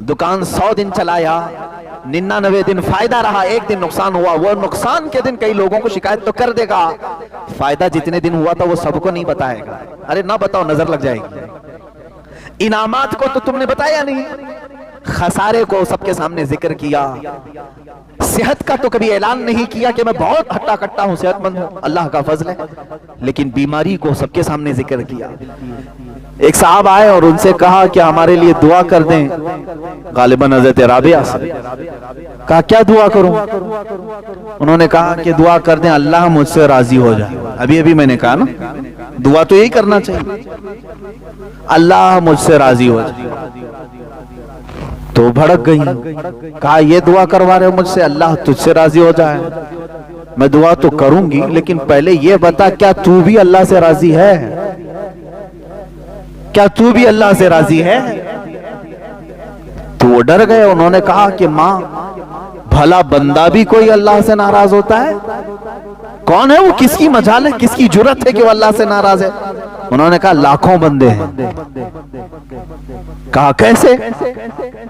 दुकान 100 दिन चलाया, 99 दिन फायदा रहा, एक दिन नुकसान हुआ। वो नुकसान के दिन कई लोगों को शिकायत तो कर देगा, फायदा जितने दिन हुआ था वो सबको नहीं बताएगा। अरे ना बताओ, नजर लग जाएगी। इनामात को तो तुमने बताया नहीं, खसारे को सबके सामने जिक्र किया। सेहत का तो कभी ऐलान नहीं किया कि मैं बहुत हट्टा कट्टा हूं, सेहतमंद हूं, अल्लाह का फजल है। लेकिन बीमारी को सबके सामने जिक्र किया। एक साहब आए और उनसे कहा कि हमारे लिए दुआ कर दें, गालिबन हज़रत राबिया से। कहा क्या दुआ करूं? उन्होंने कहा कि दुआ कर दें अल्लाह मुझसे राजी हो जाए। अभी अभी मैंने कहा ना, दुआ तो यही करना चाहिए, अल्लाह मुझसे राजी हो जाए। तो भड़क गई, कहा ये दुआ करवा रहे हो मुझसे, अल्लाह तुझसे राजी हो जाए? मैं दुआ तो करूंगी, लेकिन पहले ये बता क्या तू भी अल्लाह से राजी है? क्या तू भी अल्लाह से राजी है? तो वो डर गए। उन्होंने कहा कि मां, भला बंदा भी कोई अल्लाह से नाराज होता है? कौन है वो? किसकी मजाल है, किसकी जुर्रत है कि वो अल्लाह से नाराज है? उन्होंने कहा लाखों बंदे हैं। कहा कैसे?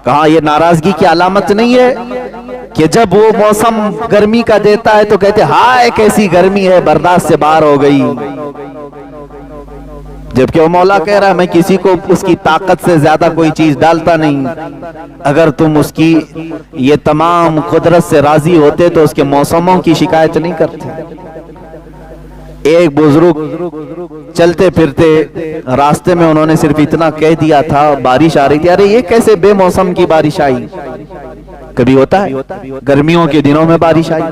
कहा ये नाराजगी की अलामत नहीं है कि जब वो मौसम गर्मी का देता है तो कहते हाय कैसी गर्मी है, बर्दाश्त से बाहर हो गई। जबकि वो मौला कह रहा है मैं किसी को उसकी ताकत से ज्यादा कोई चीज डालता नहीं। अगर तुम उसकी ये तमाम कुदरत से राजी होते तो उसके मौसमों की शिकायत नहीं करते। एक बुजुर्ग चलते फिरते रास्ते में उन्होंने सिर्फ इतना कह दिया था, बारिश आ रही थी, अरे ये कैसे बेमौसम की बारिश आई? कभी होता है गर्मियों के दिनों में बारिश आई।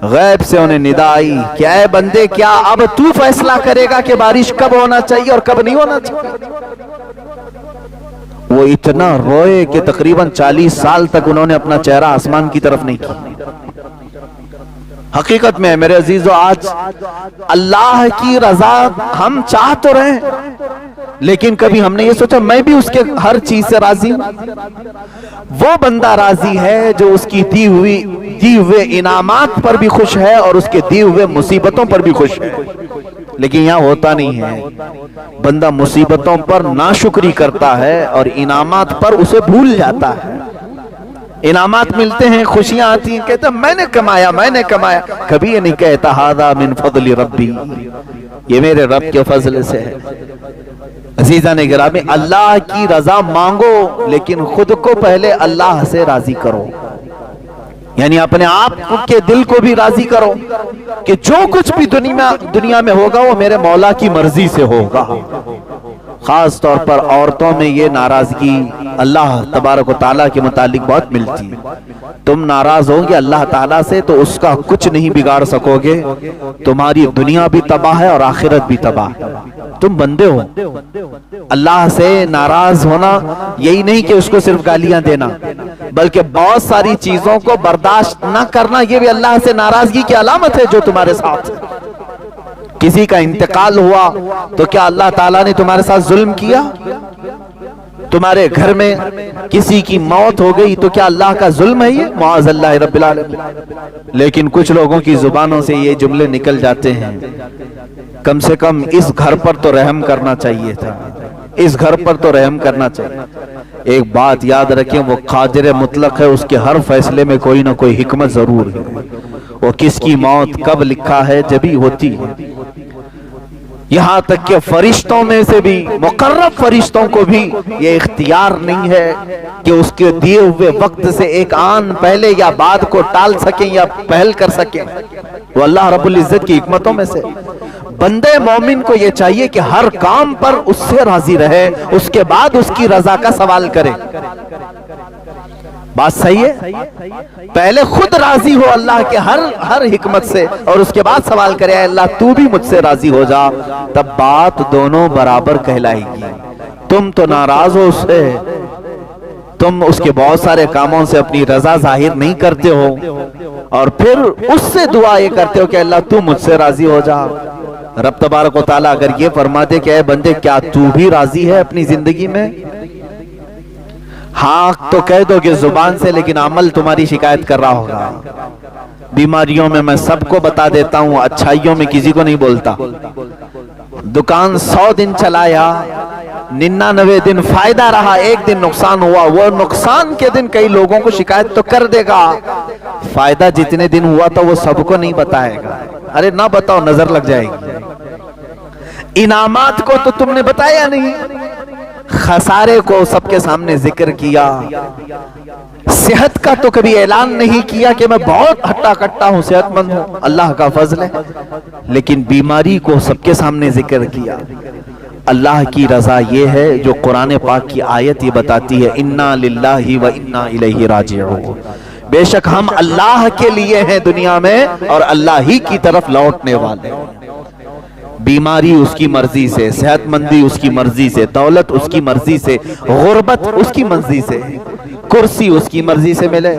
गैब से उन्हें निदा आई, क्या है बंदे, क्या अब तू फैसला करेगा कि बारिश कब होना चाहिए और कब नहीं होना चाहिए? वो इतना रोए कि तकरीबन 40 साल तक उन्होंने अपना चेहरा आसमान की तरफ नहीं किया। हकीकत में मेरे अजीजों, आज अल्लाह की रजा हम चाह तो रहे, लेकिन कभी हमने ये सोचा मैं भी उसके हर चीज से राजी हूं? वो बंदा राजी है जो उसकी दी हुए इनामात पर भी खुश है और उसके दिए हुए मुसीबतों पर भी खुश है। लेकिन यहाँ होता नहीं है, बंदा मुसीबतों पर नाशुक्री करता है और इनामात पर उसे भूल जाता है। इनामात मिलते हैं, खुशियां आती हैं, कहता मैंने कमाया, मैंने कमाया। कभी ये नहीं कहता हादा मिन फज़ली रब्बी, ये मेरे रब के फजल से है। अजीजा ने गिरामी, अल्लाह की रजा मांगो, लेकिन खुद को पहले अल्लाह से राजी करो। यानी अपने आप के दिल को भी राजी करो कि जो कुछ भी दुनिया में होगा वो मेरे मौला की मर्जी से होगा। खास तौर पर औरतों में ये नाराजगी अल्लाह तबारक व तआला के मुतालिक बहुत मिलती है। तुम नाराज होगे अल्लाह ताला से तो उसका कुछ नहीं बिगाड़ सकोगे, तुम्हारी दुनिया भी तबाह है और आखिरत भी तबाह है। तुम बंदे हो। अल्लाह से नाराज होना यही नहीं कि उसको सिर्फ गालियां देना, बल्कि बहुत सारी चीजों को बर्दाश्त ना करना, ये भी अल्लाह से नाराजगी की अलामत है जो तुम्हारे साथ। किसी का इंतकाल हुआ तो क्या अल्लाह ताला ने तुम्हारे साथ जुल्म किया? तुम्हारे घर में किसी की मौत हो गई तो क्या अल्लाह का जुल्म है ये? मुआज़ल्लाह रब्बिल आलमीन। लेकिन कुछ लोगों की जुबानों से ये जुमले निकल जाते हैं, कम से कम इस घर पर तो रहम करना चाहिए था, इस घर पर तो रहम करना चाहिए। एक बात याद रखें, वो कादिर मुतलक है, उसके हर फैसले में कोई ना कोई हिकमत जरूर है। वो किसकी मौत कब लिखा है जब ही होती है। यहां तक कि फरिश्तों में से भी मुकर्रब फरिश्तों को भी ये इख्तियार नहीं है कि उसके दिए हुए वक्त से एक आन पहले या बाद को टाल सकें या पहल कर सकें। वो अल्लाह रब्बुल इज्जत की हिकमतों में से। बंदे मोमिन को ये चाहिए कि हर काम पर उससे राजी रहे, उसके बाद उसकी रजा का सवाल करे। बात सही है? पहले खुद राजी हो अल्लाह के हर हिकमत से और उसके बाद सवाल करे अल्लाह तू भी मुझसे राजी हो जा, तब बात दोनों बराबर कहलाएगी। तुम तो नाराज हो उससे, तुम उसके बहुत सारे कामों से अपनी रजा जाहिर नहीं करते हो और फिर उससे दुआ ये करते हो कि अल्लाह तू मुझसे राजी हो जा। रब तबारक व तआला अगर ये फरमा दे कि ऐ बंदे क्या तू भी राजी है अपनी जिंदगी में? हाँ तो कह दो कि जुबान से, लेकिन अमल तुम्हारी शिकायत कर रहा होगा। बीमारियों में मैं सबको बता देता हूं, अच्छाइयों में किसी को नहीं बोलता। दुकान 100 दिन चलाया, 99 दिन फायदा रहा, एक दिन नुकसान हुआ, वो नुकसान के दिन कई लोगों को शिकायत तो कर देगा, फायदा जितने दिन हुआ था वो सबको नहीं बताएगा। अरे ना बताओ, नजर लग जाएगी। इनामात को तो तुमने बताया नहीं, खसारे को सबके सामने जिक्र किया। सेहत का तो कभी ऐलान नहीं किया कि मैं बहुत हट्टा कट्टा हूं, सेहतमंद हूं, अल्लाह का फजल है। लेकिन बीमारी को सबके सामने जिक्र किया। अल्लाह की रजा ये है जो कुरान पाक की आयत ये बताती है, इन्ना लिल्लाहि व इन्ना इलैहि राजिऊन। बेशक हम अल्लाह के लिए हैं दुनिया में और अल्लाह ही की तरफ लौटने वाले हैं। बीमारी उसकी मर्जी से, सेहतमंदी उसकी मर्जी से, दौलत उसकी मर्जी से, गुर्बत उसकी मर्जी से, कुर्सी उसकी मर्जी से मिले।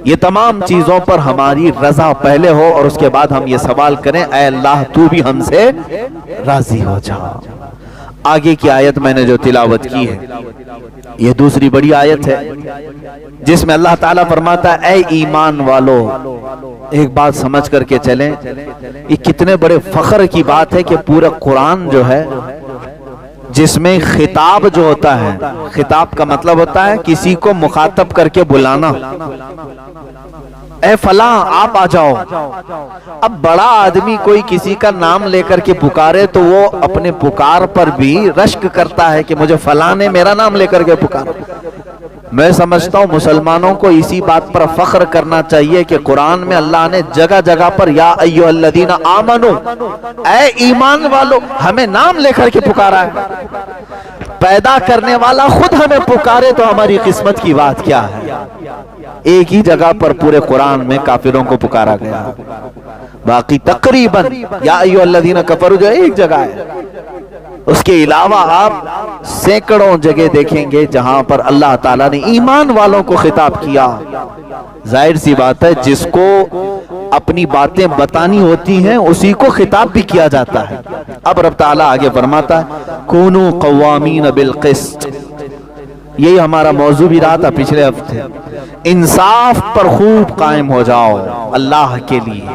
ये तमाम चीजों पर हमारी रजा पहले हो और उसके बाद हम ये सवाल करें, ऐ अल्लाह तू भी हमसे राजी हो जा। आगे की आयत मैंने जो तिलावत की है ये दूसरी बड़ी आयत है जिसमें अल्लाह ताला फरमाता है, ऐ ईमान वालो, एक बात समझ करके चलें, ये कितने बड़े फख्र की बात है कि पूरा कुरान जो है जिसमें खिताब जो होता है, खिताब का मतलब होता है किसी को मुखातब करके बुलाना, ए फला आप आ जाओ। अब बड़ा आदमी कोई किसी का नाम लेकर के पुकारे तो वो अपने पुकार पर भी रश्क करता है कि मुझे फला ने मेरा नाम लेकर के पुकारा। मैं समझता हूं मुसलमानों को इसी बात पर फख्र करना चाहिए कि कुरान में अल्लाह ने जगह जगह पर या अय्युहल्लज़ीना आमनू, ऐ ईमान वालों, हमें नाम लेकर के पुकारा है। पैदा करने वाला खुद हमें पुकारे तो हमारी किस्मत की बात क्या है। एक ही जगह पर पूरे कुरान में काफिरों को पुकारा गया, बाकी तकरीबन या अय्युहल्लज़ीना कफरू जो एक जगह है, उसके अलावा आप सैकड़ों जगह देखेंगे जहां पर अल्लाह ताला ने ईमान वालों को खिताब किया। जाहिर सी बात है जिसको अपनी बातें बतानी होती हैं उसी को खिताब भी किया जाता है। अब रब ताला आगे फरमाता है, कूनू कव्वामीन बिल क़िस्त, यही हमारा मौजू भी रहा था पिछले हफ्ते, इंसाफ पर खूब कायम हो जाओ अल्लाह के लिए,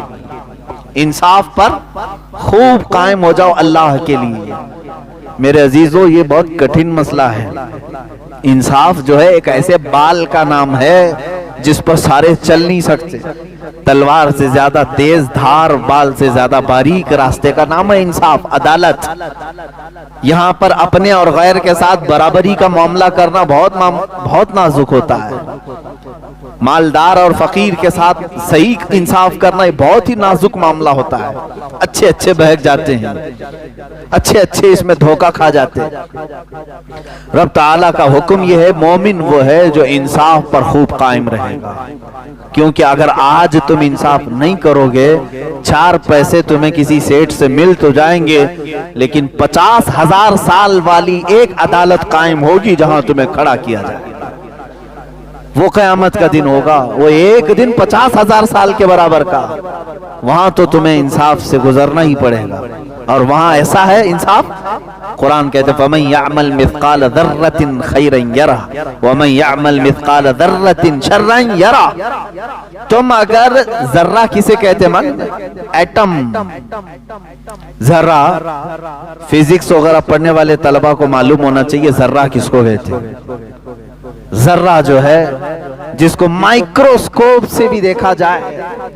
इंसाफ पर खूब कायम हो जाओ अल्लाह के लिए। मेरे अजीजों ये बहुत कठिन मसला है। इंसाफ जो है एक ऐसे बाल का नाम है जिस पर सारे चल नहीं सकते। तलवार से ज्यादा तेज धार, बाल से ज्यादा बारीक रास्ते का नाम है इंसाफ, अदालत। यहाँ पर अपने और गैर के साथ बराबरी का मामला करना बहुत नाजुक होता है। मालदार और फकीर के साथ सही इंसाफ करना बहुत ही नाजुक मामला होता है। अच्छे अच्छे बहक जाते हैं, अच्छे अच्छे इसमें धोखा खा जाते हैं। रब ताला का हुक्म यह है, मोमिन वो है जो इंसाफ पर खूब कायम रहेगा। क्योंकि अगर आज तुम इंसाफ नहीं करोगे, 4 पैसे तुम्हें किसी सेठ से मिल तो जाएंगे, लेकिन 50,000 साल वाली एक अदालत कायम होगी जहां तुम्हें खड़ा किया जाएगा। वो क़यामत का दिन होगा, वो एक दिन 50,000 साल के बराबर का। वहां तो तुम्हें इंसाफ से गुजरना ही पड़ेगा। और वहां ऐसा है इंसाफ, कुरान कहते फमन यअमल मिस्काल ज़र्रतिन खैरन यरा वमन यअमल मिस्काल ज़र्रतिन शर्रन यरा। तुम अगर जर्रा किसे कहते मन, एटम, जर्रा, फिजिक्स वगैरह पढ़ने वाले तलबा को मालूम होना चाहिए जर्रा किसको कहते। जर्रा जो है जिसको माइक्रोस्कोप से भी देखा जाए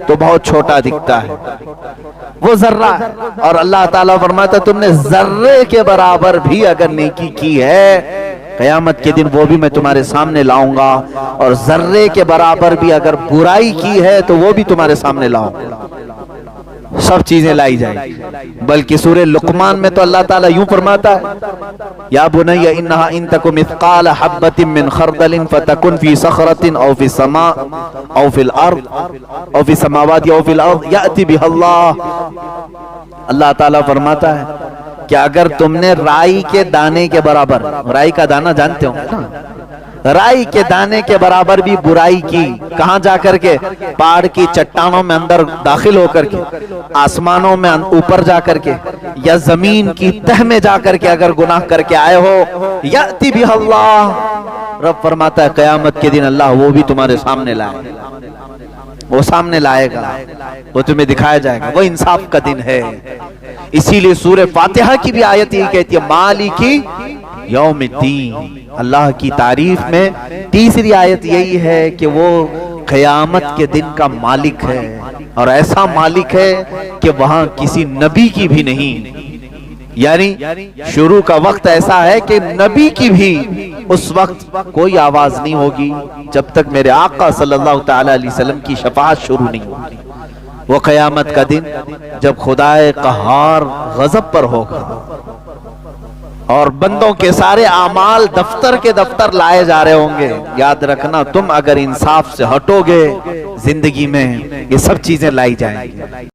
तो बहुत छोटा दिखता है, वो जर्रा है। और अल्लाह ताला फरमाता तुमने जर्रे के बराबर भी अगर नेकी की है, कयामत के दिन वो भी मैं तुम्हारे सामने लाऊंगा। और जर्रे के बराबर भी अगर बुराई की है तो वो भी तुम्हारे सामने लाऊंगा। सब चीजें लाई जाएगी। बल्कि सूरह लुक़मान में तो अल्लाह ताला यूं फरमाता है, या बुनय्या इन्नहा इन तकु मिस्काल हब्बतिन मिन खरदलिन फतकुन फी सखरतिन औ फी समा औ फिल अर्द औ फी समावाति औ फिल अर्द याति बिहल्लाह। अल्लाह ताला फरमाता है कि अगर तुमने राई के दाने के बराबर, राई का दाना जानते हो ना, राई के दाने के बराबर भी बुराई की, कहां जाकर के, पहाड़ की चट्टानों में अंदर दाखिल होकर के, आसमानों में ऊपर जाकर के, या जमीन की तह में जाकर के अगर गुनाह करके आए हो, याति भी अल्लाह, रब फरमाता है कयामत के दिन अल्लाह वो भी तुम्हारे सामने लाए, वो सामने लाएगा, वो तुम्हें दिखाया जाएगा। वो इंसाफ का दिन है। اسی لیے سورہ فاتحہ کی بھی آیت یہ کہتی ہے مالکی یوم الدین. اللہ کی تعریف میں تیسری آیت یہی ہے کہ وہ قیامت کے دن کا مالک ہے، اور ایسا مالک ہے کہ وہاں کسی نبی کی بھی نہیں. یعنی شروع کا وقت ایسا ہے کہ نبی کی بھی اس وقت کوئی آواز نہیں ہوگی جب تک میرے آقا صلی اللہ تعالی علیہ وسلم کی شفاعت شروع نہیں ہوگی. وہ قیامت کا دن جب خدائے قہار غضب پر ہوگا اور بندوں کے سارے اعمال دفتر کے دفتر لائے جا رہے ہوں گے. یاد رکھنا تم اگر انصاف سے ہٹو گے زندگی میں یہ سب چیزیں لائی جائیں گی.